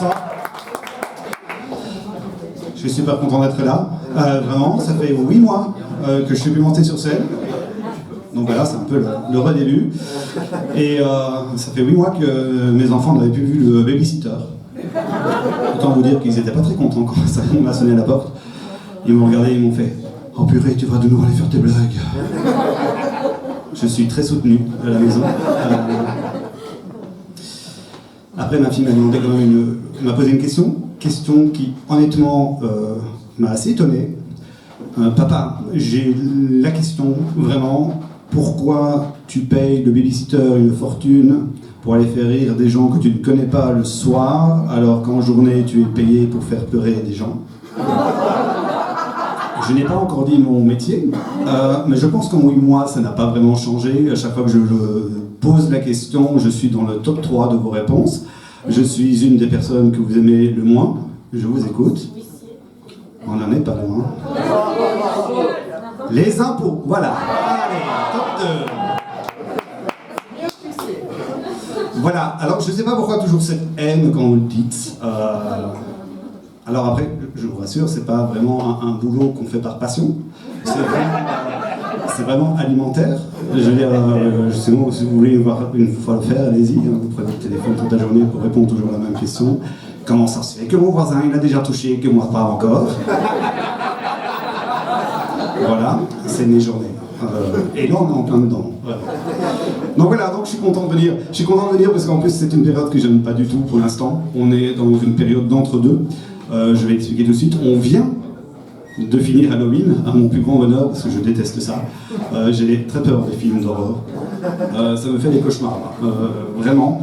Bonsoir. Je suis super content d'être là. Vraiment, ça fait 8 mois que je suis plus monté sur scène. Donc voilà, c'est un peu le redébut. Et ça fait 8 mois que mes enfants n'avaient plus vu le babysitter. Autant vous dire qu'ils n'étaient pas très contents quand ça m'a sonné à la porte. Ils m'ont regardé et ils m'ont fait « Oh purée, tu vas de nouveau aller faire tes blagues !» Je suis très soutenu à la maison. Après, ma fille m'a demandé quand même m'a posé une question qui, honnêtement, m'a assez étonné. Papa, j'ai la question, vraiment, pourquoi tu payes le babysitter une fortune pour aller faire rire des gens que tu ne connais pas le soir, alors qu'en journée, tu es payé pour faire pleurer des gens? Je n'ai pas encore dit mon métier, mais je pense qu'en 8 mois, ça n'a pas vraiment changé. À chaque fois que je pose la question, je suis dans le top 3 de vos réponses. Je suis une des personnes que vous aimez le moins. Je vous écoute. On n'en est pas loin. Les impôts, voilà. Allez, top 2. Voilà, alors je ne sais pas pourquoi toujours cette haine quand vous le dites. Alors après, je vous rassure, c'est pas vraiment un boulot qu'on fait par passion. C'est vraiment alimentaire. Je veux dire, si vous voulez voir une fois le faire, allez-y. Vous prenez le téléphone toute la journée pour répondre toujours à la même question. Comment ça se fait que mon voisin il a déjà touché, que moi pas encore? Voilà, c'est mes journées. Et là, on est en plein dedans. Voilà. Donc voilà, donc je suis content de venir. Je suis content de venir parce qu'en plus, c'est une période que j'aime pas du tout pour l'instant. On est dans une période d'entre-deux. Je vais expliquer tout de suite. On vient de finir Halloween, à mon plus grand bonheur, parce que je déteste ça. J'ai très peur des films d'horreur. Ça me fait des cauchemars, vraiment.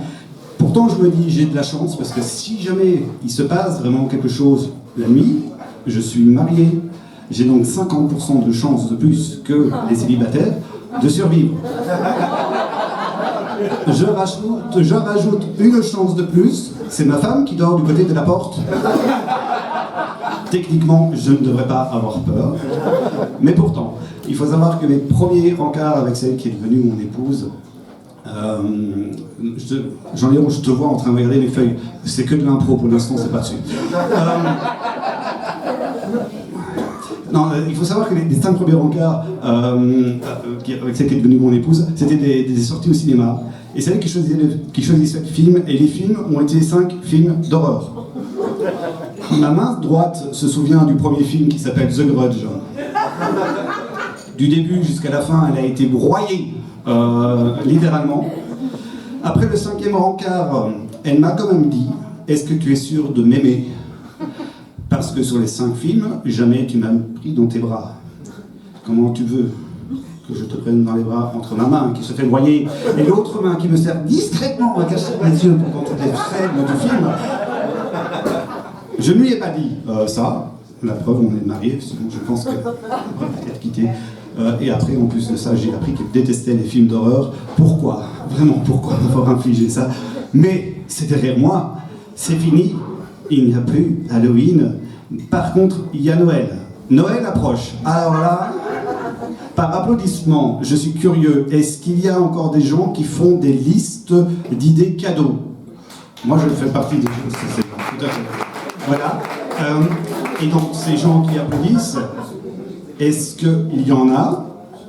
Pourtant, je me dis, j'ai de la chance, parce que si jamais il se passe vraiment quelque chose la nuit, je suis marié, j'ai donc 50% de chance de plus que les célibataires de survivre. Je rajoute une chance de plus, c'est ma femme qui dort du côté de la porte. Techniquement, je ne devrais pas avoir peur. Mais pourtant, il faut savoir que mes premiers rencarts avec celle qui est devenue mon épouse, Jean-Léon, je te vois en train de regarder mes feuilles. C'est que de l'impro pour l'instant, c'est pas dessus. Non, il faut savoir que les 5 premiers rencarts avec celle qui est devenue mon épouse, c'était des sorties au cinéma. Et c'est elle qui choisissait le film, et les films ont été 5 films d'horreur. Ma main droite se souvient du premier film qui s'appelle The Grudge. Du début jusqu'à la fin, elle a été broyée, littéralement. Après le 5e rencard, elle m'a quand même dit « Est-ce que tu es sûr de m'aimer ?» Parce que sur les 5 films, jamais tu m'as pris dans tes bras. Comment tu veux que je te prenne dans les bras entre ma main qui se fait broyer et l'autre main qui me sert discrètement à cacher mes yeux pendant toutes les scènes du film? Je ne lui ai pas dit ça. La preuve, on est mariés, sinon je pense qu'elle aurait peut-être quitté. Et après, en plus de ça, j'ai appris qu'elle détestait les films d'horreur. Pourquoi? Vraiment, pourquoi m'avoir infligé ça? Mais c'est derrière moi, c'est fini. Il n'y a plus Halloween. Par contre, il y a Noël. Noël approche. Alors là, par applaudissement, je suis curieux. Est-ce qu'il y a encore des gens qui font des listes d'idées cadeaux? Moi, je fais partie des gens. C'est tout à fait. Voilà. Et donc, ces gens qui applaudissent, est-ce qu'il y en a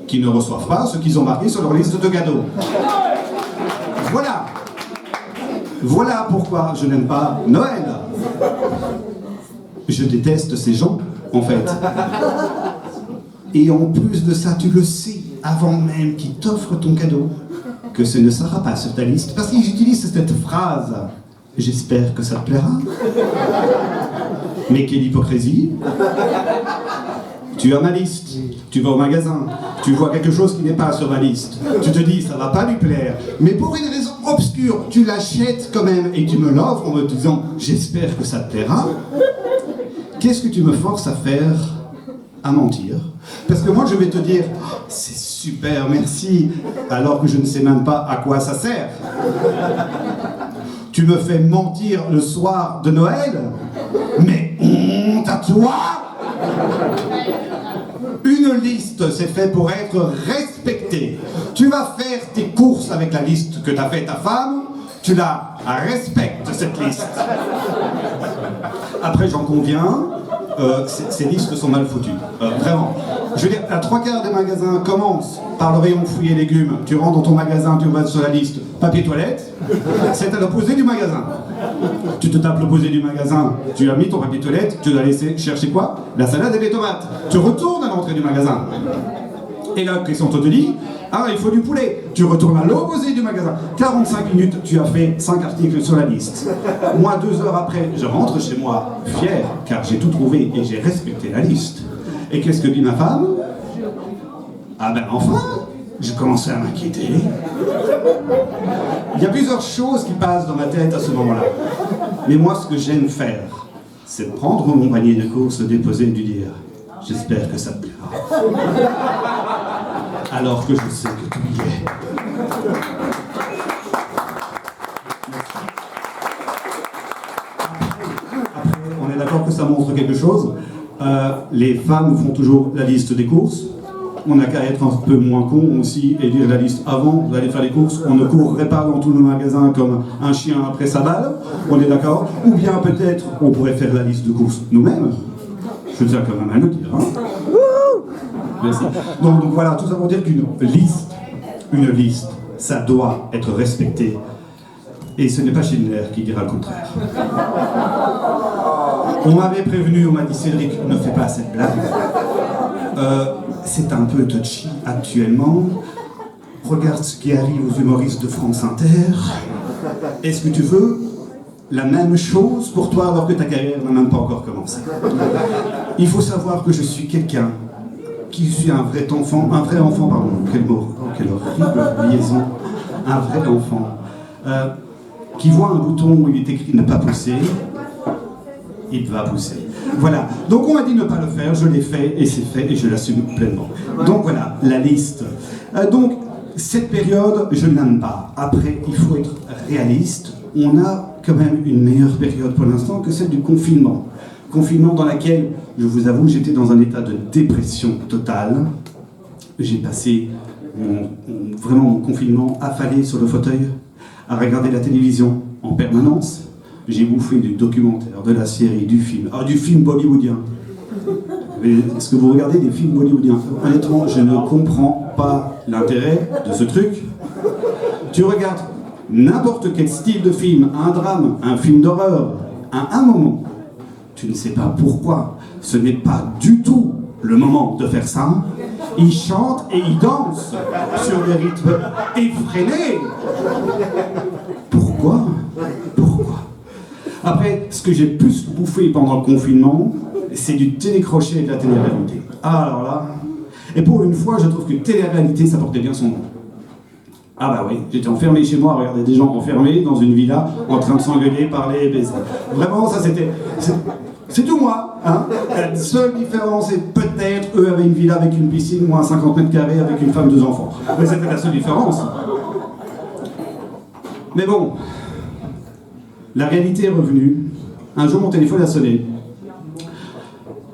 qui ne reçoivent pas ce qu'ils ont marqué sur leur liste de cadeaux? Voilà. Voilà pourquoi je n'aime pas Noël. Je déteste ces gens, en fait. Et en plus de ça, tu le sais, avant même qu'ils t'offrent ton cadeau, que ce ne sera pas sur ta liste, parce qu'ils utilisent cette phrase « J'espère que ça te plaira ». Mais quelle hypocrisie! Tu as ma liste, tu vas au magasin, tu vois quelque chose qui n'est pas sur ma liste, tu te dis ça va pas lui plaire, mais pour une raison obscure, tu l'achètes quand même et tu me l'offres en me disant j'espère que ça te plaira. Qu'est-ce que tu me forces à faire? À mentir. Parce que moi je vais te dire oh, c'est super, merci, alors que je ne sais même pas à quoi ça sert. Tu me fais mentir le soir de Noël? Mais honte à toi! Une liste, c'est fait pour être respectée. Tu vas faire tes courses avec la liste que t'a fait ta femme, tu la respectes, cette liste. Après, j'en conviens, ces listes sont mal foutues. Vraiment. Je veux dire, la 3/4 des magasins commencent par le rayon fruits et légumes. Tu rentres dans ton magasin, tu vas sur la liste papier toilette. C'est à l'opposé du magasin. Tu te tapes l'opposé du magasin, tu as mis ton papier toilette, tu dois laisser chercher quoi? La salade et les tomates. Tu retournes à l'entrée du magasin. Et là, question te dit, ah, il faut du poulet. Tu retournes à l'opposé du magasin. 45 minutes, tu as fait 5 articles sur la liste. Moi, 2 heures après, je rentre chez moi, fier, car j'ai tout trouvé et j'ai respecté la liste. Et qu'est-ce que dit ma femme? Ah ben enfin, j'ai commencé à m'inquiéter. Il y a plusieurs choses qui passent dans ma tête à ce moment-là. Mais moi, ce que j'aime faire, c'est prendre mon panier de courses, le déposer et lui dire « J'espère que ça te plaira. » Alors que je sais que tu y es. Après, on est d'accord que ça montre quelque chose. Les femmes font toujours la liste des courses. On n'a qu'à être un peu moins con aussi et lire la liste avant d'aller faire les courses. On ne courrait pas dans tous nos magasins comme un chien après sa balle. On est d'accord? Ou bien peut-être on pourrait faire la liste de courses nous-mêmes. Je tiens quand même à le dire. Hein. Merci. Donc voilà, tout ça pour dire qu'une liste, ça doit être respecté. Et ce n'est pas Schindler qui dira le contraire. On m'avait prévenu, on m'a dit Cédric, ne fais pas cette blague. C'est un peu touchy actuellement. Regarde ce qui arrive aux humoristes de France Inter. Est-ce que tu veux la même chose pour toi alors que ta carrière n'a même pas encore commencé? Il faut savoir que je suis quelqu'un qui suis un vrai enfant, pardon, quel mot, quelle horrible liaison, un vrai enfant, qui voit un bouton où il est écrit ne pas pousser, il va pousser. Voilà, donc on m'a dit ne pas le faire, je l'ai fait et c'est fait et je l'assume pleinement. Donc voilà, la liste. Donc cette période, je ne l'aime pas. Après, il faut être réaliste, on a quand même une meilleure période pour l'instant que celle du confinement. Confinement dans laquelle, je vous avoue, j'étais dans un état de dépression totale. J'ai passé vraiment mon confinement affalé sur le fauteuil, à regarder la télévision en permanence. J'ai bouffé du documentaire, de la série, du film bollywoodien. Est-ce que vous regardez des films bollywoodiens? Honnêtement, je ne comprends pas l'intérêt de ce truc. Tu regardes n'importe quel style de film, un drame, un film d'horreur, à un moment, tu ne sais pas pourquoi, ce n'est pas du tout le moment de faire ça. Ils chantent et ils dansent sur des rythmes effrénés. Pourquoi? Après, ce que j'ai plus bouffé pendant le confinement, c'est du télécrochet et de la télé-réalité. Ah, alors là, et pour une fois, je trouve que télé-réalité, ça portait bien son nom. Ah bah oui, j'étais enfermé chez moi à regarder des gens enfermés dans une villa en train de s'engueuler, parler et baiser. Vraiment, ça c'était... C'est tout moi, hein. La seule différence, c'est peut-être eux avaient une villa avec une piscine, moi à 50 mètres carrés avec une femme, 2 enfants. Mais c'était la seule différence. Mais bon, la réalité est revenue. Un jour, mon téléphone a sonné.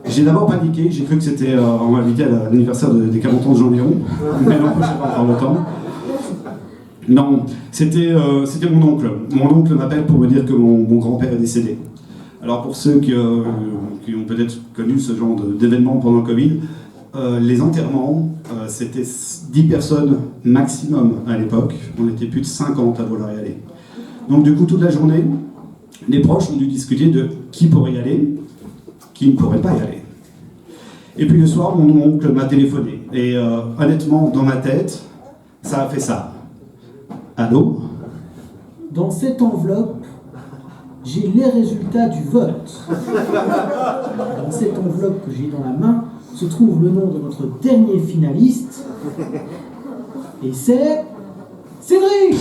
J'ai d'abord paniqué, j'ai cru que c'était... on m'invitait à l'anniversaire des 40 ans de Jean Léon. Mais non, je sais pas encore le temps. Non, c'était mon oncle. Mon oncle m'appelle pour me dire que mon grand-père est décédé. Alors pour ceux qui ont peut-être connu ce genre d'événements pendant le Covid, les enterrements, c'était 10 personnes maximum à l'époque. On était plus de 50 à vouloir y aller. Donc du coup, toute la journée, les proches ont dû discuter de qui pourrait y aller, qui ne pourrait pas y aller. Et puis le soir, mon oncle m'a téléphoné. Et honnêtement, dans ma tête, ça a fait ça. Allô? Dans cette enveloppe, j'ai les résultats du vote. Dans cette enveloppe que j'ai dans la main se trouve le nom de notre dernier finaliste. Et c'est... Cédric!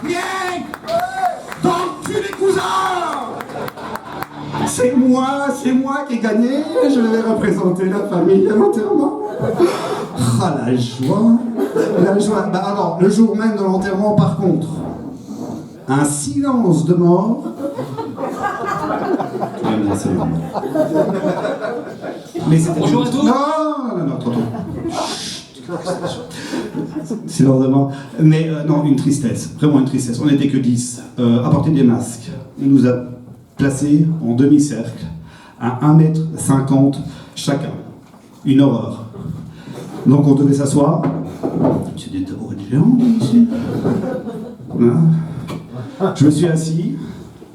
Bien! Donc tu les cousins! C'est moi qui ai gagné, je vais représenter la famille à l'enterrement. Ah, la joie. Bah alors, le jour même de l'enterrement, par contre, un silence de mort. Mais c'était... Bonjour à tous. Non, trop tôt. c'est leur demande. Mais non, une tristesse, vraiment une tristesse. On n'était que 10 à porter des masques. On nous a placés en demi-cercle, à 1,50 m chacun. Une horreur. Donc on devait s'asseoir. C'est des tabourets de géants ici. Hein. Je me suis assis,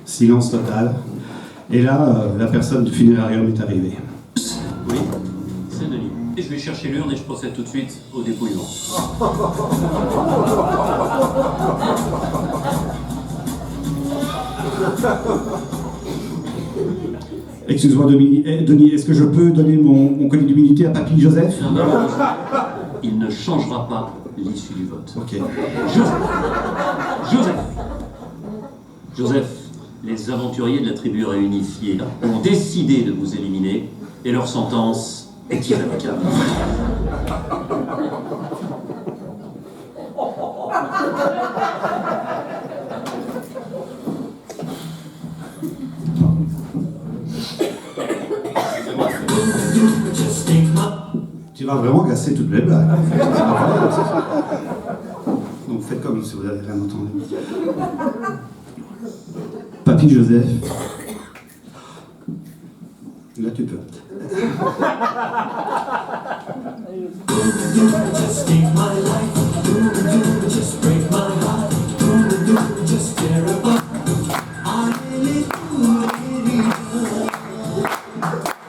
silence total. Et là, la personne du funérarium est arrivée. Oui, c'est Denis. Et je vais chercher l'urne et je procède tout de suite au dépouillement. Excuse-moi, Denis, est-ce que je peux donner mon colis d'immunité à Papy Joseph? Non, non, non, il ne changera pas l'issue du vote. Ok. Joseph, les aventuriers de la tribu réunifiée ont décidé de vous éliminer et leur sentence est irrévocable. Tu vas vraiment casser toutes les blagues. Donc faites comme si vous n'avez rien entendu. Papy Joseph. Là tu peux.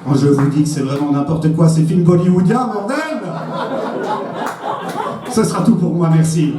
Oh, je vous dis que c'est vraiment n'importe quoi, ces films bollywoodiens, bordel! Ce sera tout pour moi, merci.